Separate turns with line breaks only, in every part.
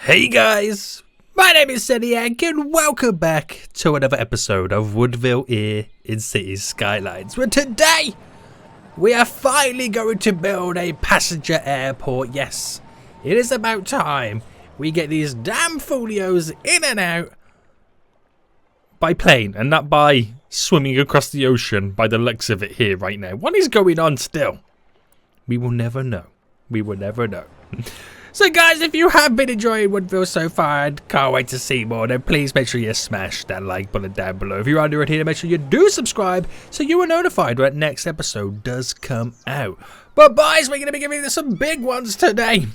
Hey guys, my name is Seniac and welcome back to another episode of Woodville here in Cities Skylines, where today we are finally going to build a passenger airport. Yes, it is about time we get these damn folios in and out by plane and not by swimming across the ocean by the looks of it here right now. What is going on still? We will never know. We will never know. So guys, if you have been enjoying Woodville so far and can't wait to see more, then please make sure you smash that like button down below. If you are new right here, make sure you do subscribe so you are notified when the next episode does come out. But boys, we're going to be giving you some big ones today,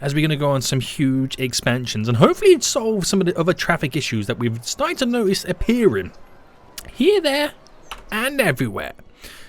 as we're going to go on some huge expansions and hopefully solve some of the other traffic issues that we've started to notice appearing here, there, and everywhere.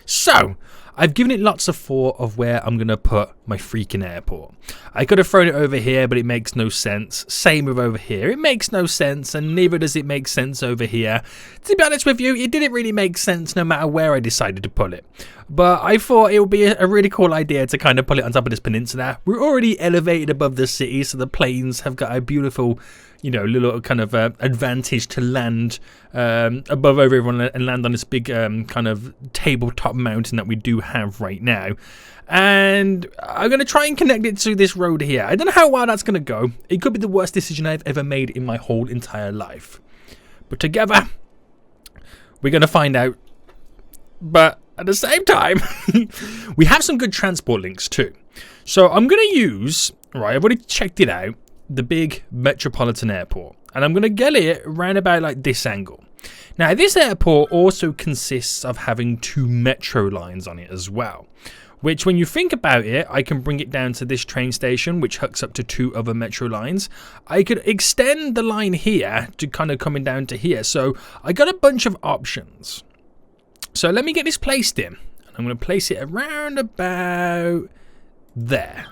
So I've given it lots of thought of where I'm going to put my freaking airport. I could have thrown it over here, but it makes no sense. Same with over here. It makes no sense, and neither does it make sense over here. To be honest with you, it didn't really make sense no matter where I decided to put it. But I thought it would be a really cool idea to kind of put it on top of this peninsula. We're already elevated above the city, so the planes have got a beautiful, you know, little kind of advantage to land above everyone and land on this big kind of tabletop mountain that we do have right now. And I'm going to try and connect it to this road here. I don't know how well that's going to go. It could be the worst decision I've ever made in my whole entire life. But together, we're going to find out. But at the same time, we have some good transport links too. So I'm going to use, right, I've already checked it out, the big metropolitan airport. And I'm going to get it around about like this angle. Now, this airport also consists of having 2 metro lines on it as well. Which, when you think about it, I can bring it down to this train station, which hooks up to 2 other metro lines. I could extend the line here to kind of coming down to here. So I got a bunch of options. So let me get this placed in. I'm going to place it around about there.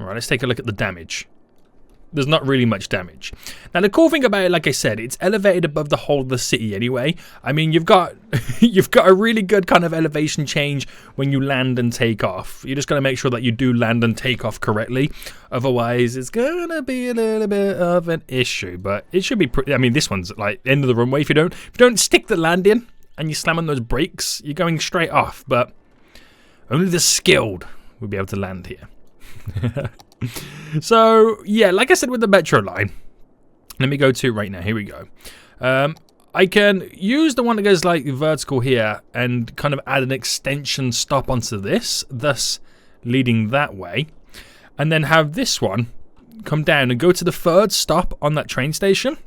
All right, let's take a look at the damage. There's not really much damage. Now, the cool thing about it, like I said, it's elevated above the whole of the city anyway. I mean, you've got a really good kind of elevation change when you land and take off. You just got to make sure that you do land and take off correctly. Otherwise, it's going to be a little bit of an issue. But it should be pretty... I mean, this one's like end of the runway. If you don't stick the landing and you slam on those brakes, you're going straight off. But only the skilled will be able to land here. So, yeah, like I said with the metro line, let me go to right now. Here we go. I can use the one that goes like vertical here and kind of add an extension stop onto this, thus leading that way. And then have this one come down and go to the 3rd stop on that train station,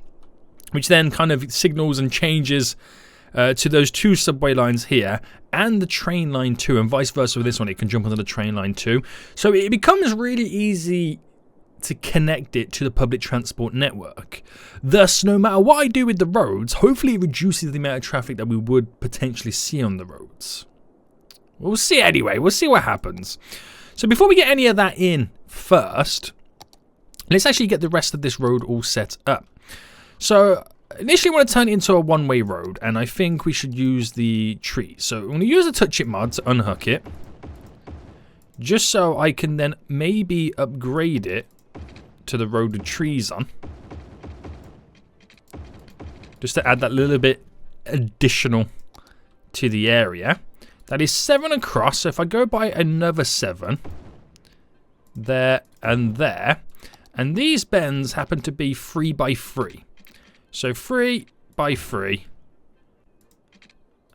which then kind of signals and changes to those 2 subway lines here and the train line too, and vice versa with this one. It can jump onto the train line too. So it becomes really easy to connect it to the public transport network. Thus, no matter what I do with the roads, hopefully it reduces the amount of traffic that we would potentially see on the roads. We'll see anyway. We'll see what happens. So before we get any of that in first, let's actually get the rest of this road all set up. So initially, I want to turn it into a one-way road, and I think we should use the trees. So I'm going to use the touch it mod to unhook it, just so I can then maybe upgrade it to the road with trees on, just to add that little bit additional to the area. That is 7 across, so if I go by another 7 there and there, and these bends happen to be 3 by 3. So 3 by 3,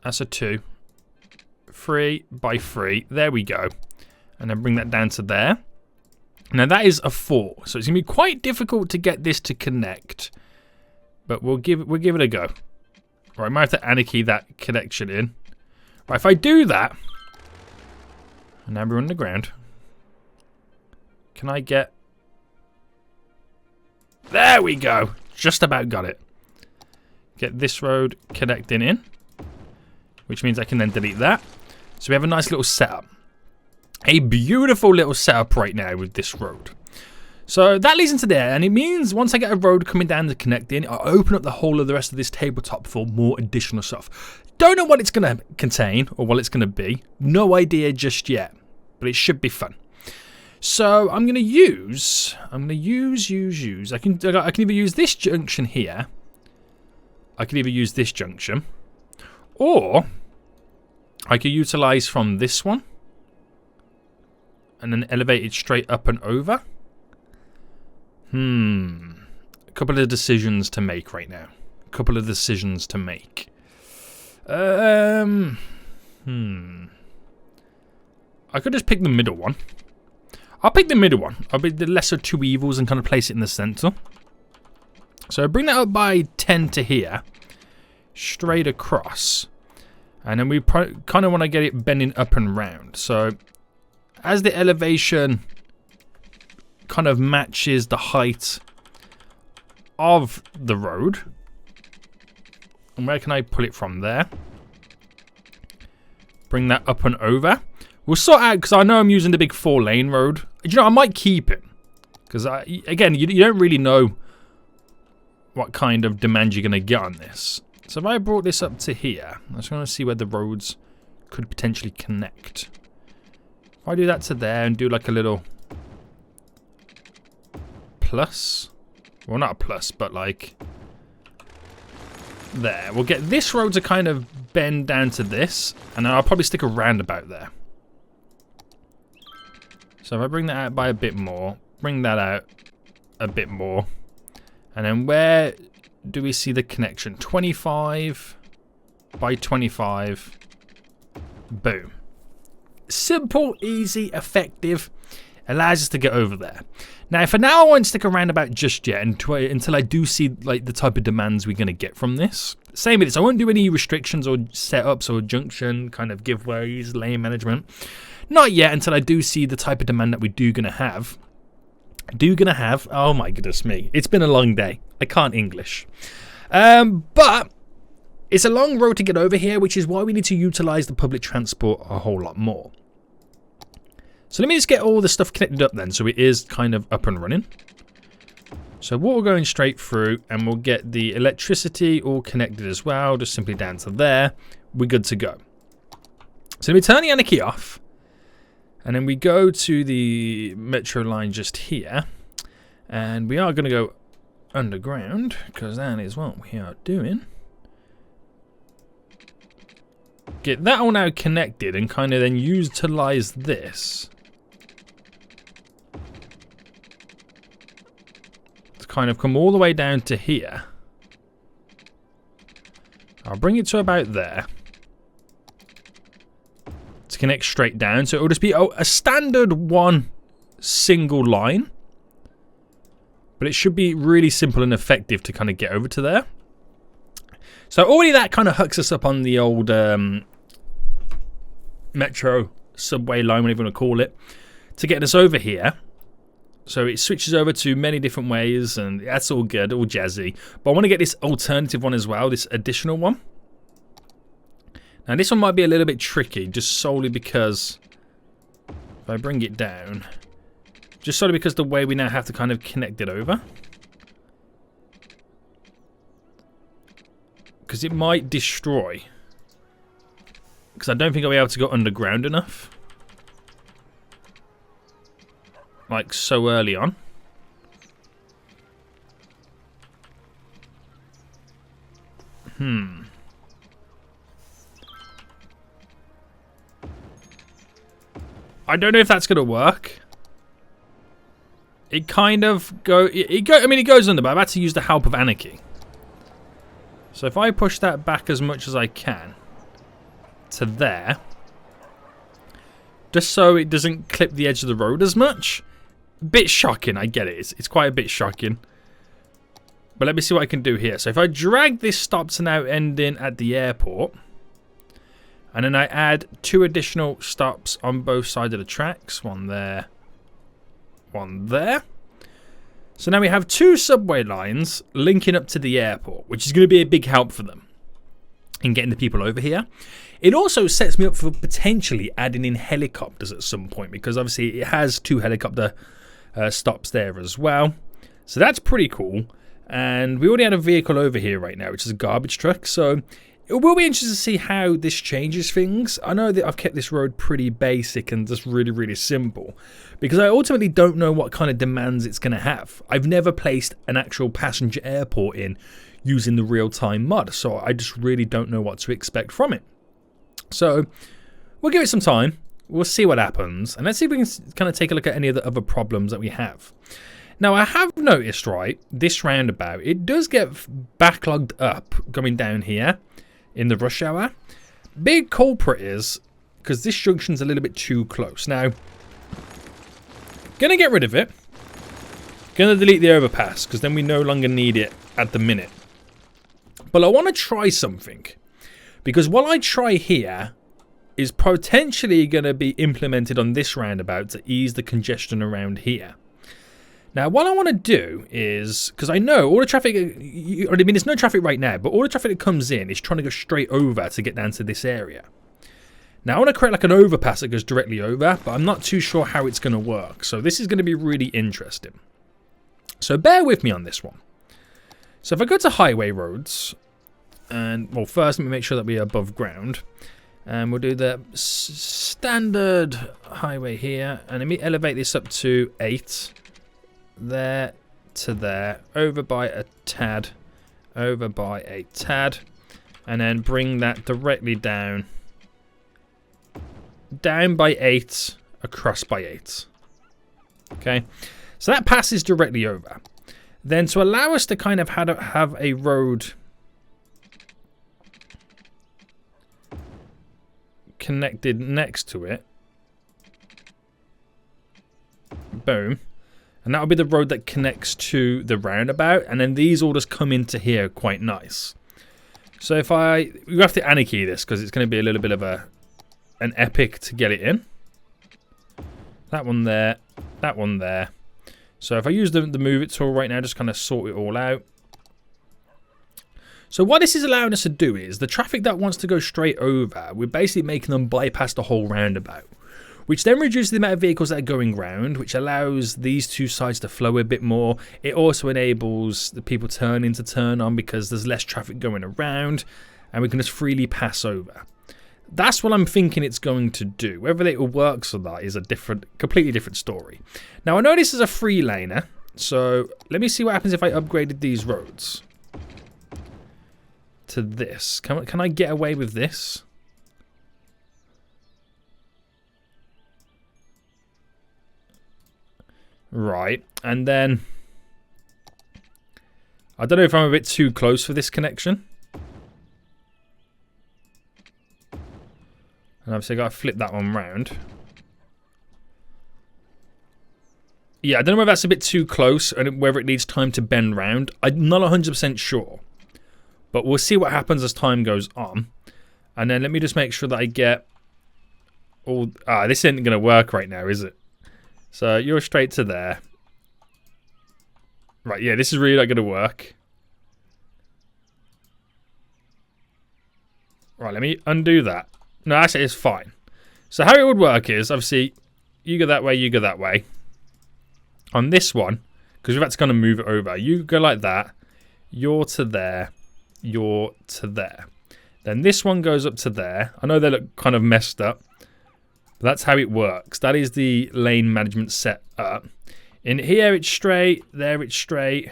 that's a 2, 3 by 3, there we go. And then bring that down to there. Now that is a 4, so it's going to be quite difficult to get this to connect. But we'll give it a go. Right, I might have to anarchy that connection in. Right, if I do that, and now we're on the ground, can I get... There we go, just about got it. Get this road connecting in, which means I can then delete that. So we have a nice little setup. A beautiful little setup right now with this road. So that leads into there, and it means once I get a road coming down to connect in, I'll open up the whole of the rest of this tabletop for more additional stuff. Don't know what it's going to contain or what it's going to be. No idea just yet, but it should be fun. So I'm going to use. I can either use this junction here. I can either use this junction, or I could utilize from this one and then elevate it straight up and over. A couple of decisions to make right now. I could just pick the middle one. I'll pick the middle one. I'll be the lesser of two evils and kind of place it in the center. So bring that up by 10 to here. Straight across. And then we kind of want to get it bending up and round. So as the elevation kind of matches the height of the road. And where can I pull it from there? Bring that up and over. We'll sort out, because I know I'm using the big 4-lane road. You know, I might keep it. Because, again, you don't really know what kind of demand you're going to get on this. So if I brought this up to here, I just want to see where the roads could potentially connect. If I do that to there and do like a little plus. Well, not a plus, but like there. We'll get this road to kind of bend down to this, and then I'll probably stick a roundabout there. So if I bring that out by a bit more, bring that out a bit more, and then where do we see the connection? 25 by 25. Boom. Simple, easy, effective. Allows us to get over there. Now, for now, I won't stick around about just yet until I do see like the type of demands we're going to get from this. Same with this. I won't do any restrictions or setups or junction kind of giveaways, lane management. Not yet until I do see the type of demand that we do going to have. Oh my goodness me. It's been a long day. I can't English. But it's a long road to get over here, which is why we need to utilize the public transport a whole lot more. So let me just get all the stuff connected up then, so it is kind of up and running. So water going straight through, and we'll get the electricity all connected as well, just simply down to there. We're good to go. So we turn the anarchy off, and then we go to the metro line just here, and we are going to go underground, because that is what we are doing. Get that all now connected, and kind of then utilize this kind of come all the way down to here. I'll bring it to about there to connect straight down, so it'll just be a standard one single line, but it should be really simple and effective to kind of get over to there. So already that kind of hooks us up on the old metro subway line, whatever you want to call it, to get us over here. So it switches over to many different ways, and that's all good, all jazzy. But I want to get this alternative one as well, this additional one. Now this one might be a little bit tricky, just solely because if I bring it down, just solely because the way we now have to kind of connect it over. Because it might destroy. Because I don't think I'll be able to go underground enough. Like so early on. I don't know if that's gonna work. It kind of it goes under, but I've had to use the help of anarchy. So if I push that back as much as I can to there, just so it doesn't clip the edge of the road as much. Bit shocking, I get it. It's quite a bit shocking. But let me see what I can do here. So if I drag this stop to now ending at the airport, and then I add 2 additional stops on both sides of the tracks. One there, one there. So now we have 2 subway lines linking up to the airport, which is going to be a big help for them in getting the people over here. It also sets me up for potentially adding in helicopters at some point, because obviously it has 2 helicopter stops there as well. So that's pretty cool. And we already had a vehicle over here right now, which is a garbage truck. So it will be interesting to see how this changes things. I know that I've kept this road pretty basic and just really, really simple, because I ultimately don't know what kind of demands it's going to have. I've never placed an actual passenger airport in using the real-time mod, so I just really don't know what to expect from it. So we'll give it some time. We'll see what happens, and let's see if we can kind of take a look at any of the other problems that we have. Now, I have noticed, right, this roundabout, it does get backlogged up going down here in the rush hour. Big culprit is because this junction's a little bit too close. Now, gonna get rid of it. Gonna delete the overpass because then we no longer need it at the minute. But I want to try something, because what I try here is potentially going to be implemented on this roundabout to ease the congestion around here. Now, what I want to do is, because I know all the traffic, I mean, there's no traffic right now, but all the traffic that comes in is trying to go straight over to get down to this area. Now, I want to create like an overpass that goes directly over, but I'm not too sure how it's going to work. So this is going to be really interesting. So bear with me on this one. So if I go to highway roads, and, well, first let me make sure that we are above ground. And we'll do the standard highway here, and let me elevate this up to 8. There to there, over by a tad, over by a tad, and then bring that directly down by 8, across by 8. Okay, so that passes directly over. Then to allow us to kind of have a road connected next to it, boom. And that'll be the road that connects to the roundabout. And then these all just come into here quite nice. So if we have to anarchy this because it's going to be a little bit of an epic to get it in. That one there. That one there. So if I use the move it tool right now, just kind of sort it all out. So what this is allowing us to do is the traffic that wants to go straight over, we're basically making them bypass the whole roundabout, which then reduces the amount of vehicles that are going round, which allows these two sides to flow a bit more. It also enables the people turning to turn on because there's less traffic going around, and we can just freely pass over. That's what I'm thinking it's going to do. Whether it works or not is a completely different story. Now, I know this is a 3-laner, so let me see what happens if I upgraded these roads to this. Can I get away with this? Right, and then I don't know if I'm a bit too close for this connection. And obviously I gotta flip that one round. Yeah, I don't know whether that's a bit too close and whether it needs time to bend round. I'm not 100% sure. But we'll see what happens as time goes on. And then let me just make sure that I get all... this isn't going to work right now, is it? So you're straight to there. Right, yeah, this is really not going to work. Right, let me undo that. No, actually, it's fine. So how it would work is, obviously, you go that way, you go that way. On this one, because we've had to kind of move it over, you go like that. You're to there. You're to there. Then this one goes up to there. I know they look kind of messed up, but that's how it works. That is the lane management set up. In here it's straight, there it's straight,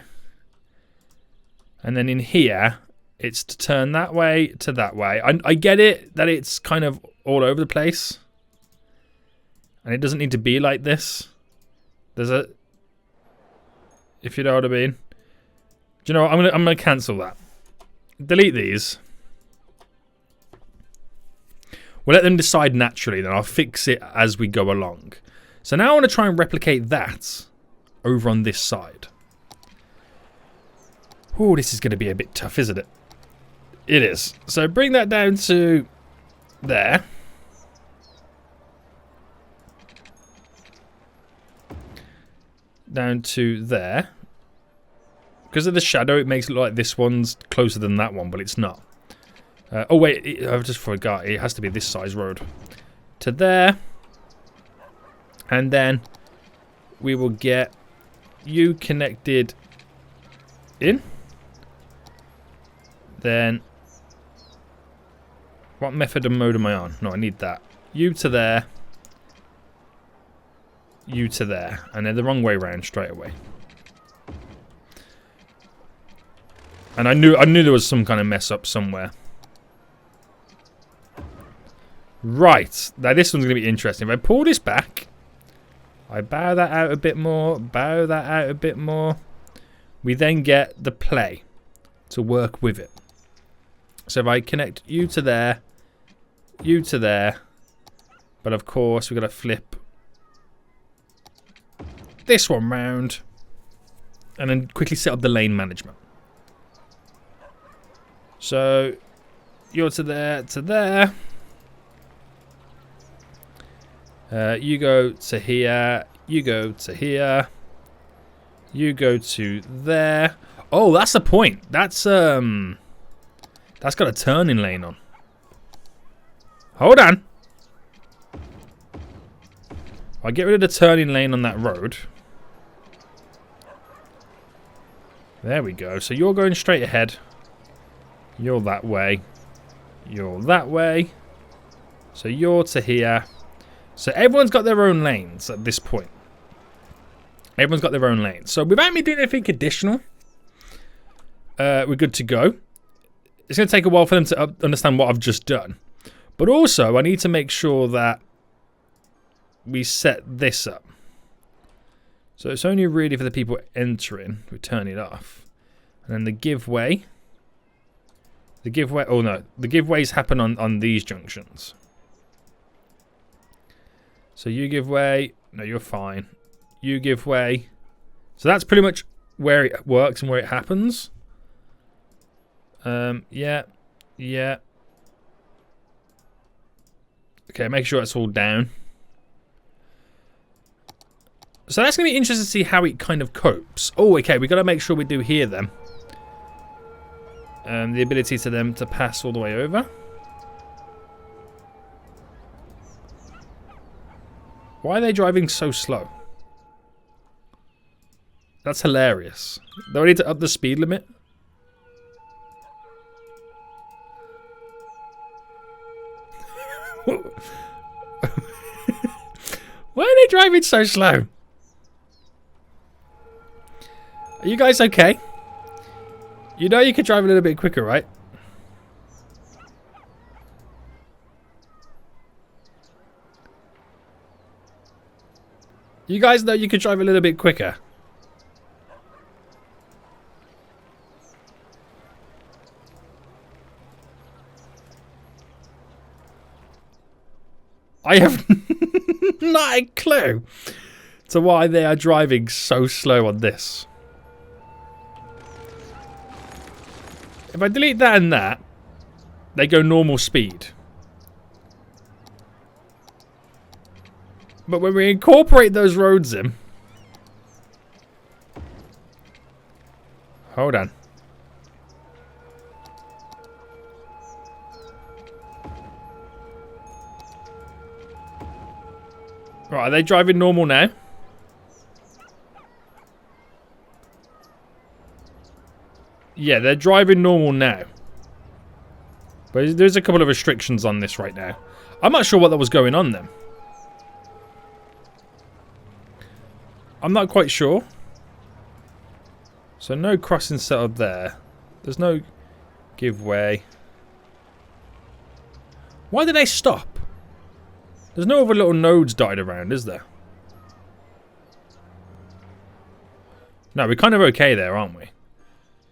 and then in here it's to turn that way to that way. I get it that it's kind of all over the place, and it doesn't need to be like this. There's a, if you know what I mean. Do you know what? I'm gonna cancel that. Delete these. We'll let them decide naturally, then I'll fix it as we go along. So now I want to try and replicate that over on this side. Oh, this is going to be a bit tough, isn't it? It is. So bring that down to there. Down to there. Because of the shadow, it makes it look like this one's closer than that one, but it's not. Oh, wait, I just forgot. It has to be this size road. To there. And then we will get you connected in. Then What method and mode am I on? No, I need that. You to there. You to there. And they're the wrong way round straight away. And I knew there was some kind of mess up somewhere. Right. Now this one's going to be interesting. If I pull this back, I bow that out a bit more, bow that out a bit more. We then get the play to work with it. So if I connect you to there, you to there, but of course we've got to flip this one round and then quickly set up the lane management. So you're to there, to there. You go to here, you go to here, you go to there. Oh, that's the point. That's got a turning lane on. Hold on. I'll get rid of the turning lane on that road. There we go. So you're going straight ahead. You're that way. You're that way. So you're to here. So everyone's got their own lanes at this point. Everyone's got their own lanes. So without me doing anything additional, we're good to go. It's going to take a while for them to understand what I've just done. But also, I need to make sure that we set this up. So it's only really for the people entering. We turn it off. And then the giveaway. The giveaway. Oh no. The giveaways happen on these junctions. So you give way. No, you're fine. You give way. So that's pretty much where it works and where it happens. Yeah. Yeah. Okay, make sure it's all down. So that's going to be interesting to see how it kind of copes. Oh, okay, we got to make sure we do here then. The ability to them to pass all the way over. Why are they driving so slow? That's hilarious. Do I need to up the speed limit? Why are they driving so slow? Are you guys okay? You know you could drive a little bit quicker, right? You guys know you could drive a little bit quicker. I have not a clue to why they are driving so slow on this. If I delete that and that, they go normal speed. But when we incorporate those roads in... Hold on. Right, are they driving normal now? Yeah, they're driving normal now. But there's a couple of restrictions on this right now. I'm not sure what that was going on then. I'm not quite sure. So no crossing set up there. There's no give way. Why did they stop? There's no other little nodes dotted around, is there? No, we're kind of okay there, aren't we?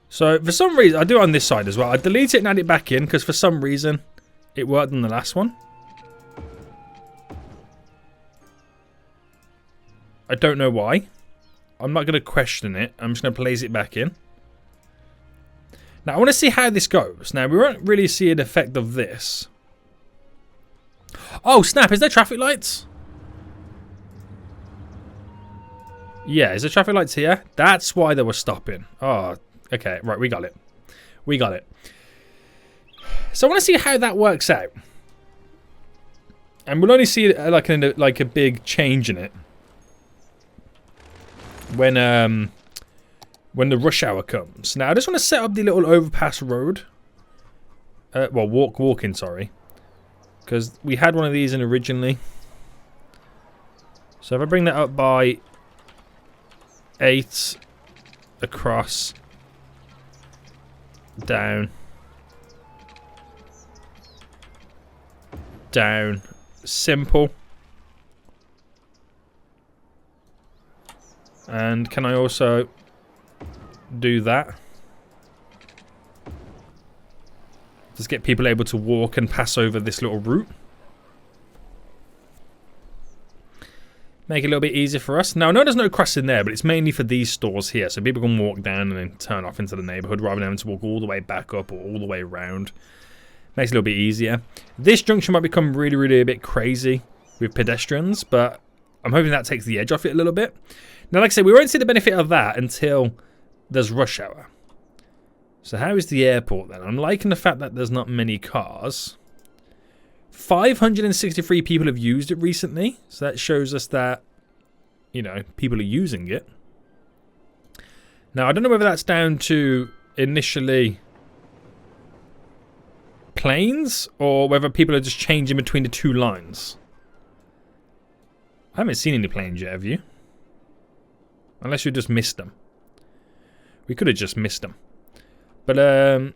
So for some reason, I do it on this side as well. I delete it and add it back in because for some reason it worked on the last one. I don't know why. I'm not going to question it. I'm just going to place it back in. Now, I want to see how this goes. Now, we won't really see an effect of this. Oh, snap. Is there traffic lights? Yeah, is there traffic lights here? That's why they were stopping. Oh, okay. Right, we got it. We got it. So I want to see how that works out. And we'll only see like a big change in it when the rush hour comes. Now I just want to set up the little overpass road. Well, walking, sorry. Because we had one of these in originally. So if I bring that up by 8 across, down, down, simple. And can I also do that? Just get people able to walk and pass over this little route. Make it a little bit easier for us. Now, I know there's no cross in there, but it's mainly for these stores here. So people can walk down and then turn off into the neighborhood rather than having to walk all the way back up or all the way around. Makes it a little bit easier. This junction might become really, really a bit crazy with pedestrians, but I'm hoping that takes the edge off it a little bit. Now, like I said, we won't see the benefit of that until there's rush hour. So how is the airport then? I'm liking the fact that there's not many cars. 563 people have used it recently. So that shows us that, you know, people are using it. Now, I don't know whether that's down to initially planes or whether people are just changing between the two lines. I haven't seen any planes yet, have you? Unless you just missed them. We could have just missed them. But,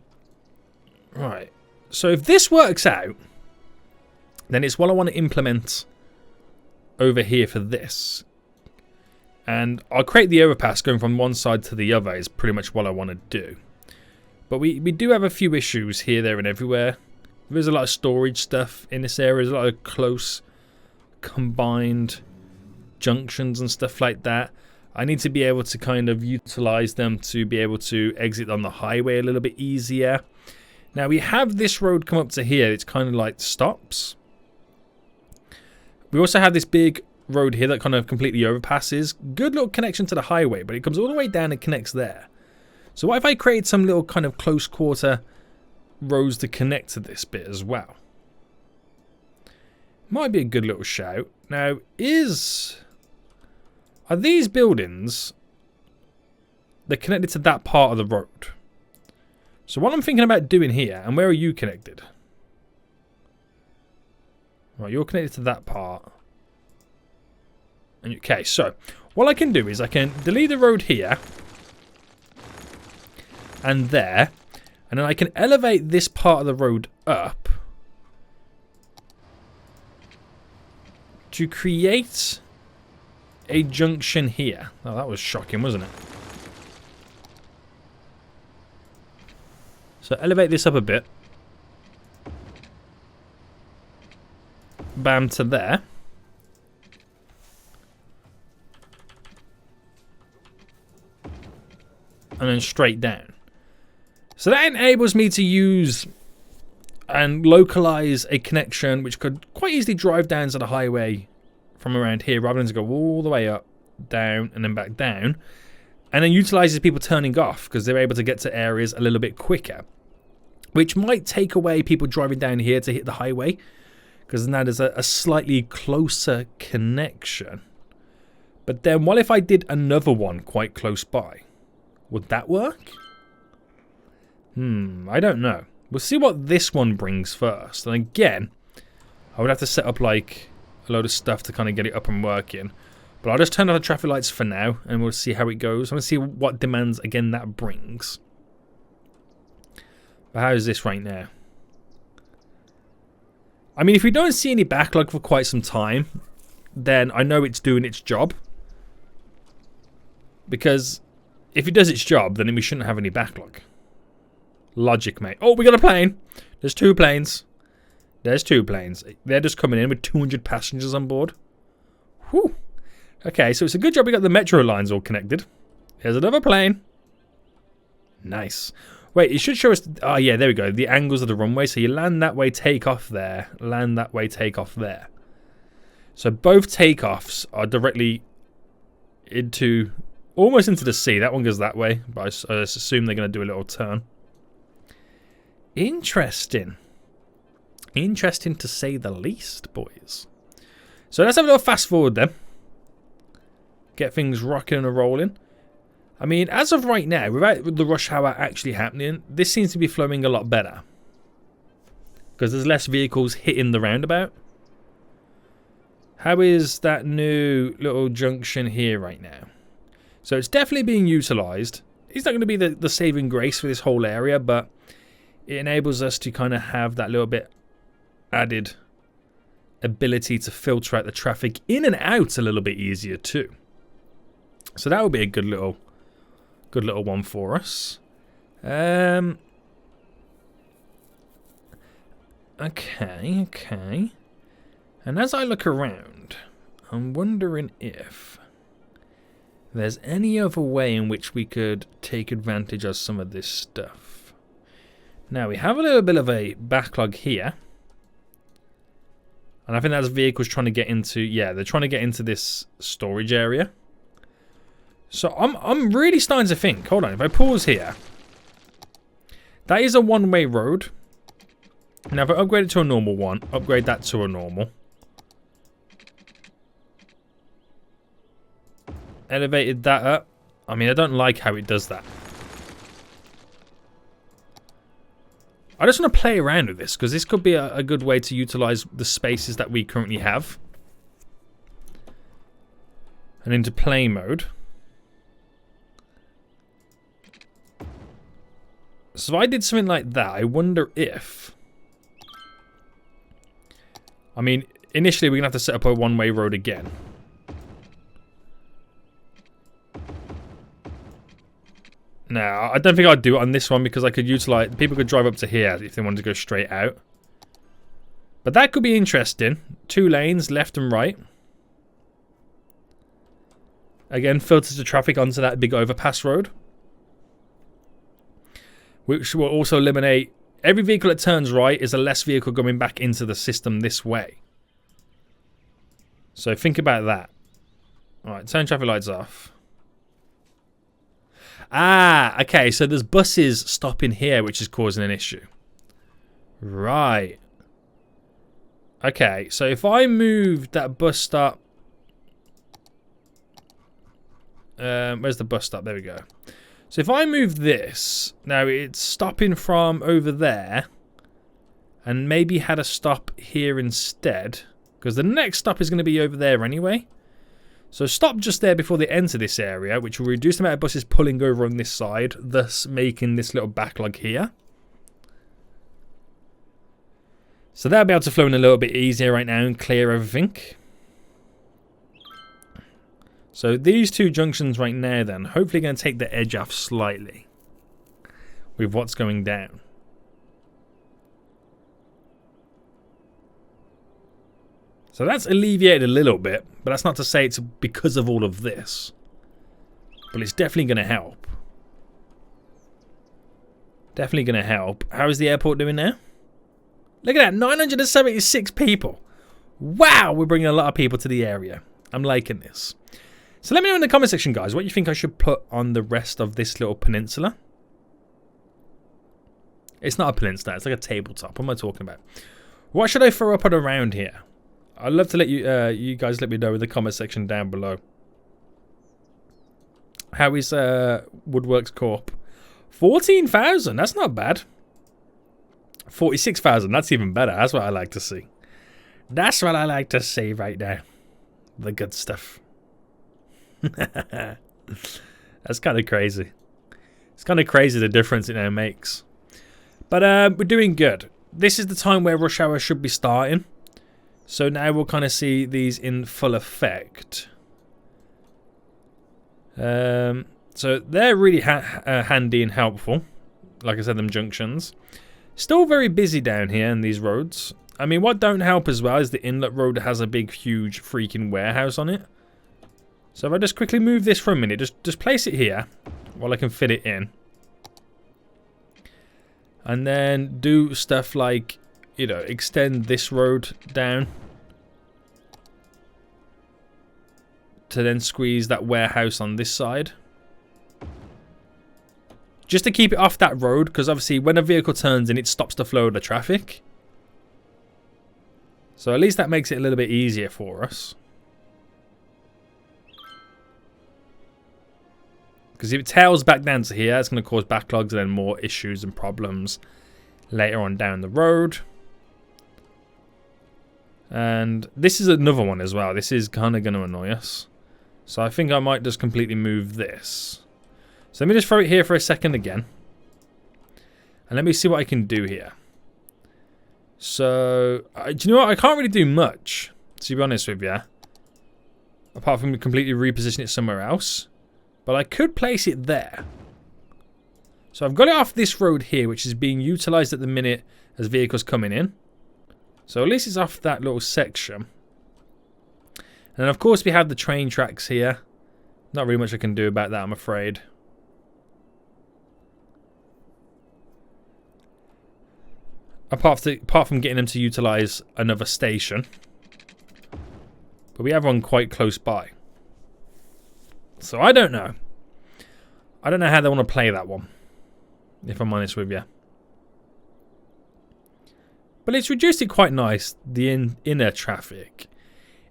right. So if this works out, then it's what I want to implement over here for this. And I'll create the overpass going from one side to the other is pretty much what I want to do. But we do have a few issues here, there, and everywhere. There's a lot of storage stuff in this area. There's a lot of close combined junctions and stuff like that. I need to be able to kind of utilize them to be able to exit on the highway a little bit easier. Now we have this road come up to here. It's kind of like stops. We also have this big road here that kind of completely overpasses. Good little connection to the highway, but it comes all the way down and connects there. So what if I create some little kind of close quarter roads to connect to this bit as well? Might be a good little shout. Now, are these buildings, they're connected to that part of the road. So what I'm thinking about doing here, and where are you connected? Right, you're connected to that part. Okay, so what I can do is I can delete the road here and there, and then I can elevate this part of the road up to create a junction here. Oh, that was shocking, wasn't it? So elevate this up a bit. Bam to there. And then straight down. So that enables me to use and localize a connection which could quite easily drive down to the highway from around here rather than to go all the way up, down, and then back down. And then utilizes people turning off because they're able to get to areas a little bit quicker. Which might take away people driving down here to hit the highway. Because now there's a slightly closer connection. But then what if I did another one quite close by? Would that work? I don't know. We'll see what this one brings first. And again, I would have to set up like a load of stuff to kind of get it up and working. But I'll just turn on the traffic lights for now and we'll see how it goes. I want to see what demands, again, that brings. But how is this right now? I mean, if we don't see any backlog for quite some time, then I know it's doing its job. Because if it does its job, then we shouldn't have any backlog. Logic, mate. Oh, we got a plane. There's 2 planes. There's 2 planes. They're just coming in with 200 passengers on board. Whew. Okay, so it's a good job we got the metro lines all connected. Here's another plane. Nice. Wait, it should show us... Oh, yeah, there we go. The angles of the runway. So you land that way, take off there. Land that way, take off there. So both takeoffs are directly into... Almost into the sea. That one goes that way. But I assume they're going to do a little turn. Interesting. Interesting to say the least, boys. So let's have a little fast forward then. Get things rocking and rolling. I mean, as of right now, without the rush hour actually happening, this seems to be flowing a lot better. because there's less vehicles hitting the roundabout. How is that new little junction here right now? So it's definitely being utilised. It's not going to be the saving grace for this whole area, but it enables us to kind of have that little bit added ability to filter out the traffic in and out a little bit easier too. So that would be a good little one for us. Okay. And as I look around, I'm wondering if there's any other way in which we could take advantage of some of this stuff. Now, we have a little bit of a backlog here. And I think that's vehicles trying to get into, yeah, they're trying to get into this storage area. So I'm really starting to think, hold on, if I pause here, that is a one-way road. Now, if I upgrade it to a normal one, upgrade that to a normal. Elevated that up. I mean, I don't like how it does that. I just want to play around with this, because this could be a good way to utilize the spaces that we currently have. And into play mode. So if I did something like that, I wonder if... I mean, initially we're going to have to set up a one-way road again. Now, I don't think I'd do it on this one because I could utilize... People could drive up to here if they wanted to go straight out. But that could be interesting. 2 lanes, left and right. Again, filters the traffic onto that big overpass road. Which will also eliminate... Every vehicle that turns right is a less vehicle going back into the system this way. So think about that. Alright, turn traffic lights off. Ah, okay, so there's buses stopping here, which is causing an issue. Right. Okay, so if I move that bus stop... where's the bus stop? There we go. So if I move this... Now, it's stopping from over there. And maybe had a stop here instead. Because the next stop is going to be over there anyway. So stop just there before they enter this area, which will reduce the amount of buses pulling over on this side, thus making this little backlog here. So they'll be able to flow in a little bit easier right now and clear everything. So these 2 junctions right now then, hopefully going to take the edge off slightly with what's going down. So that's alleviated a little bit, but that's not to say it's because of all of this. But it's definitely going to help. Definitely going to help. How is the airport doing now? Look at that, 976 people. Wow, we're bringing a lot of people to the area. I'm liking this. So let me know in the comment section, guys, what you think I should put on the rest of this little peninsula. It's not a peninsula, it's like a tabletop. What am I talking about? What should I throw up and around here? I'd love to let you guys let me know in the comment section down below. How is Woodworks Corp? 14,000, that's not bad. 46,000, that's even better. That's what I like to see. That's what I like to see right now. The good stuff. That's kind of crazy. It's kind of crazy the difference it now makes. But we're doing good. This is the time where rush hour should be starting. So now we'll kind of see these in full effect. So they're really handy and helpful. Like I said, them junctions. Still very busy down here in these roads. I mean, what don't help as well is the inlet road has a big, huge freaking warehouse on it. So if I just quickly move this for a minute, just place it here while I can fit it in. And then do stuff like, you know, extend this road down. To then squeeze that warehouse on this side. Just to keep it off that road, because obviously when a vehicle turns in, it stops the flow of the traffic. So at least that makes it a little bit easier for us. Because if it tails back down to here, it's going to cause backlogs and then more issues and problems later on down the road. And this is another one as well. This is kind of going to annoy us. So I think I might just completely move this. So let me just throw it here for a second again. And let me see what I can do here. So, do you know what? I can't really do much, to be honest with you. Apart from completely reposition it somewhere else. But I could place it there. So I've got it off this road here, which is being utilised at the minute as vehicles coming in. So at least it's off that little section. And then of course we have the train tracks here. Not really much I can do about that, I'm afraid. Apart from getting them to utilise another station. But we have one quite close by. So I don't know. I don't know how they want to play that one, if I'm honest with you. But it's reduced it quite nice, the inner traffic.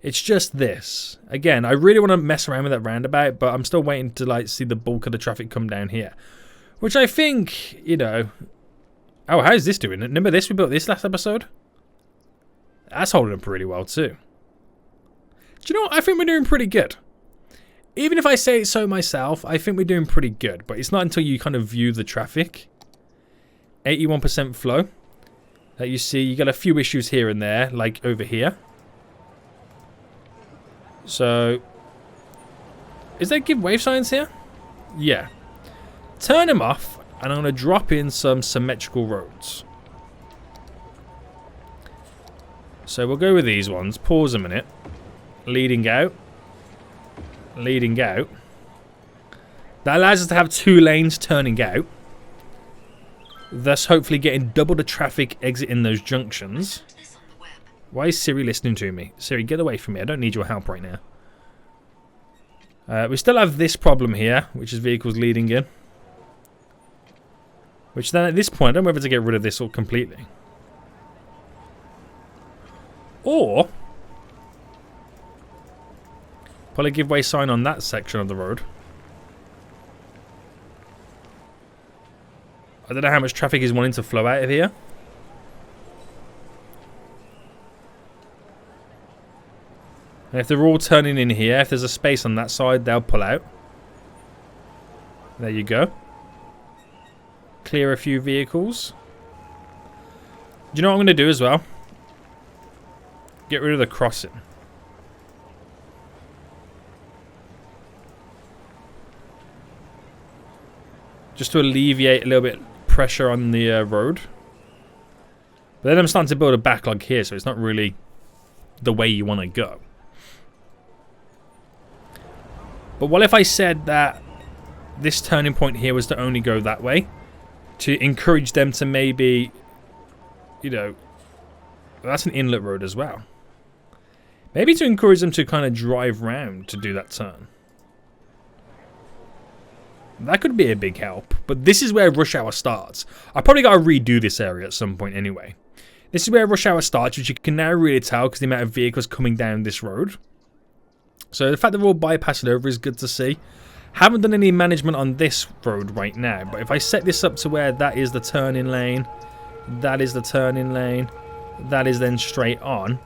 It's just this. Again, I really want to mess around with that roundabout, but I'm still waiting to like see the bulk of the traffic come down here. Which I think, you know... Oh, how's this doing? Remember this? We built this last episode? That's holding up really well too. Do you know what? I think we're doing pretty good. Even if I say it so myself, I think we're doing pretty good. But it's not until you kind of view the traffic. 81% flow. That you see, you got a few issues here and there, like over here. So, is there give wave signs here? Yeah. Turn them off, and I'm going to drop in some symmetrical roads. So we'll go with these ones. Pause a minute. Leading out. Leading out. That allows us to have 2 lanes turning out. Thus hopefully getting double the traffic exiting those junctions. Why is Siri listening to me? Siri, get away from me. I don't need your help right now. We still have this problem here, which is vehicles leading in. Which then at this point, I don't know whether to get rid of this all completely. Or... put a giveaway sign on that section of the road. I don't know how much traffic is wanting to flow out of here. And if they're all turning in here, if there's a space on that side, they'll pull out. There you go. Clear a few vehicles. Do you know what I'm going to do as well? Get rid of the crossing. Just to alleviate a little bit pressure on the road. But then I'm starting to build a backlog here, so it's not really the way you want to go. But what if I said that this turning point here was to only go that way? To encourage them to maybe, you know, that's an inlet road as well. Maybe to encourage them to kind of drive round to do that turn. That could be a big help, but this is where rush hour starts. I probably got to redo this area at some point anyway. This is where rush hour starts, which you can now really tell because the amount of vehicles coming down this road. So the fact that we're all bypassing over is good to see. Haven't done any management on this road right now, but if I set this up to where that is the turning lane, that is the turning lane, that is then straight on,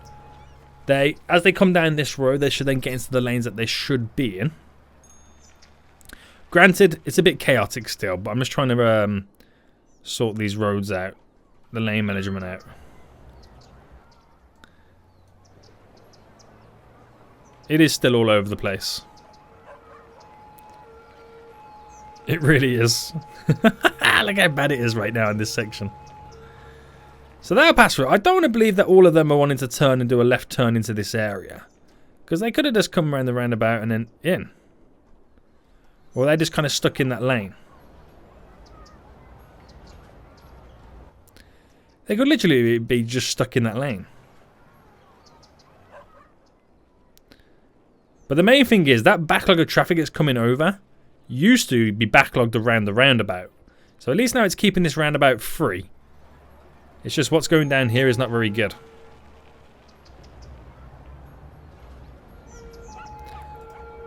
as they come down this road, they should then get into the lanes that they should be in. Granted, it's a bit chaotic still, but I'm just trying to sort these roads out, the lane management out. It is still all over the place. It really is. Look how bad it is right now in this section. So that'll pass through. I don't want to believe that all of them are wanting to turn and do a left turn into this area. Because they could have just come around the roundabout and then in. Or they're just kind of stuck in that lane. They could literally be just stuck in that lane. But the main thing is that backlog of traffic that's coming over used to be backlogged around the roundabout. So at least now it's keeping this roundabout free. It's just what's going down here is not very good.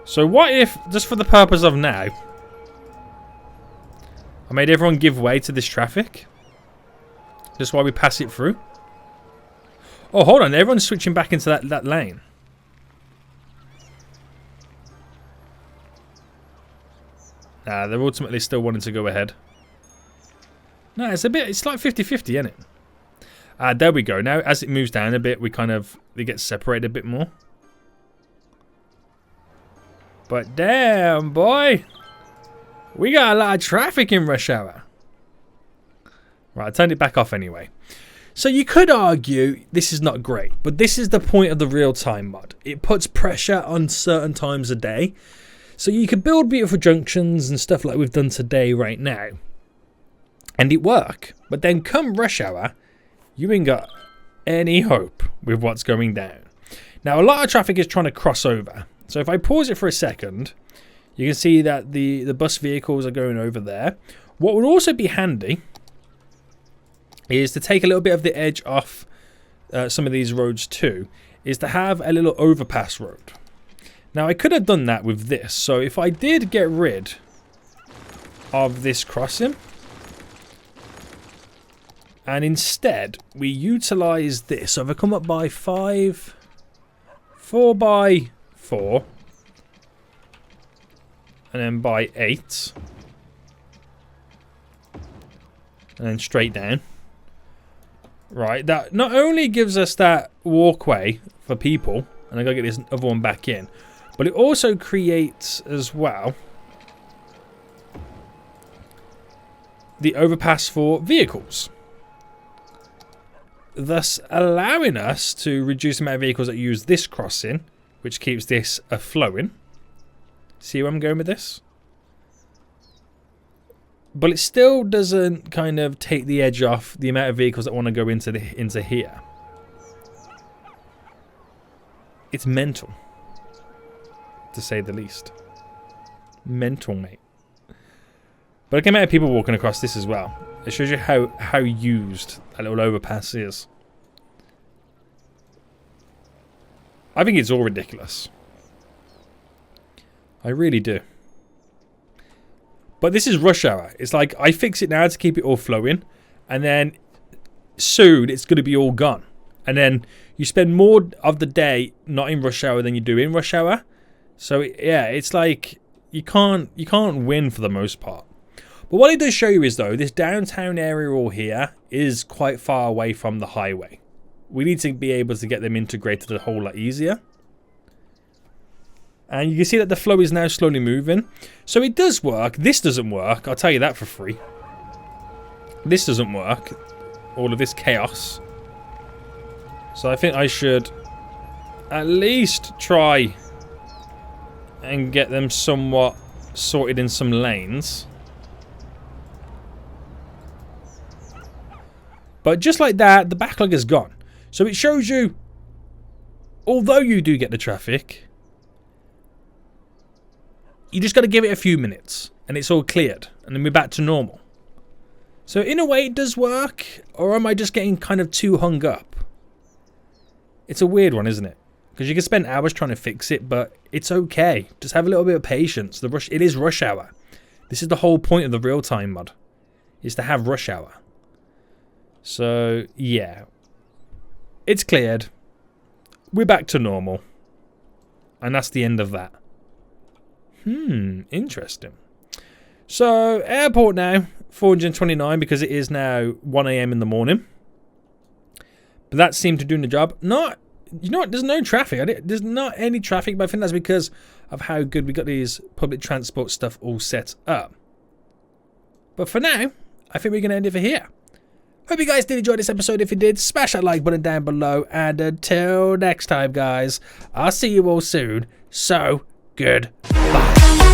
So what if, just for the purpose of now, I made everyone give way to this traffic? Just while we pass it through? Oh, hold on. Everyone's switching back into that lane. Nah, they're ultimately still wanting to go ahead. No, it's like 50-50, isn't it? There we go. Now, as it moves down a bit, they get separated a bit more. But damn, boy. We got a lot of traffic in rush hour. Right, I turned it back off anyway. So you could argue this is not great, but this is the point of the real-time mod. It puts pressure on certain times of day. So you can build beautiful junctions and stuff like we've done today right now. And it work. But then come rush hour, you ain't got any hope with what's going down. Now, a lot of traffic is trying to cross over. So if I pause it for a second, you can see that the bus vehicles are going over there. What would also be handy is to take a little bit of the edge off some of these roads too, is to have a little overpass road. Now, I could have done that with this. So if I did get rid of this crossing, and instead we utilize this. So if I come up by 4 by 4, and then by 8, and then straight down. Right, that not only gives us that walkway for people, and I gotta get this other one back in, but it also creates as well the overpass for vehicles, thus allowing us to reduce the amount of vehicles that use this crossing, which keeps this flowing. See where I'm going with this? But it still doesn't kind of take the edge off the amount of vehicles that want to go into here. It's mental, to say the least. Mental, mate. But look at the amount of people walking across this as well. It shows you how used that little overpass is. I think it's all ridiculous. I really do. But this is rush hour. It's like I fix it now to keep it all flowing, and then soon it's going to be all gone. And then you spend more of the day not in rush hour than you do in rush hour. So yeah, it's like you can't win for the most part. But what it does show you is, though, this downtown area all here is quite far away from the highway. We need to be able to get them integrated a whole lot easier. And you can see that the flow is now slowly moving. So it does work. This doesn't work. I'll tell you that for free. This doesn't work. All of this chaos. So I think I should at least try and get them somewhat sorted in some lanes. But just like that, the backlog is gone. So it shows you, although you do get the traffic, you just got to give it a few minutes and it's all cleared and then we're back to normal. So in a way it does work, or am I just getting kind of too hung up? It's a weird one, isn't it? Because you can spend hours trying to fix it, but it's okay. Just have a little bit of patience. It is rush hour. This is the whole point of the real-time mod, is to have rush hour. So yeah, it's cleared. We're back to normal. And that's the end of that. Interesting. So, airport now, 429, because it is now 1 AM in the morning. But that seemed to do the job. Not, you know what, there's no traffic. There's not any traffic, but I think that's because of how good we got these public transport stuff all set up. But for now, I think we're going to end it for here. Hope you guys did enjoy this episode. If you did, smash that like button down below. And until next time, guys, I'll see you all soon. So, goodbye.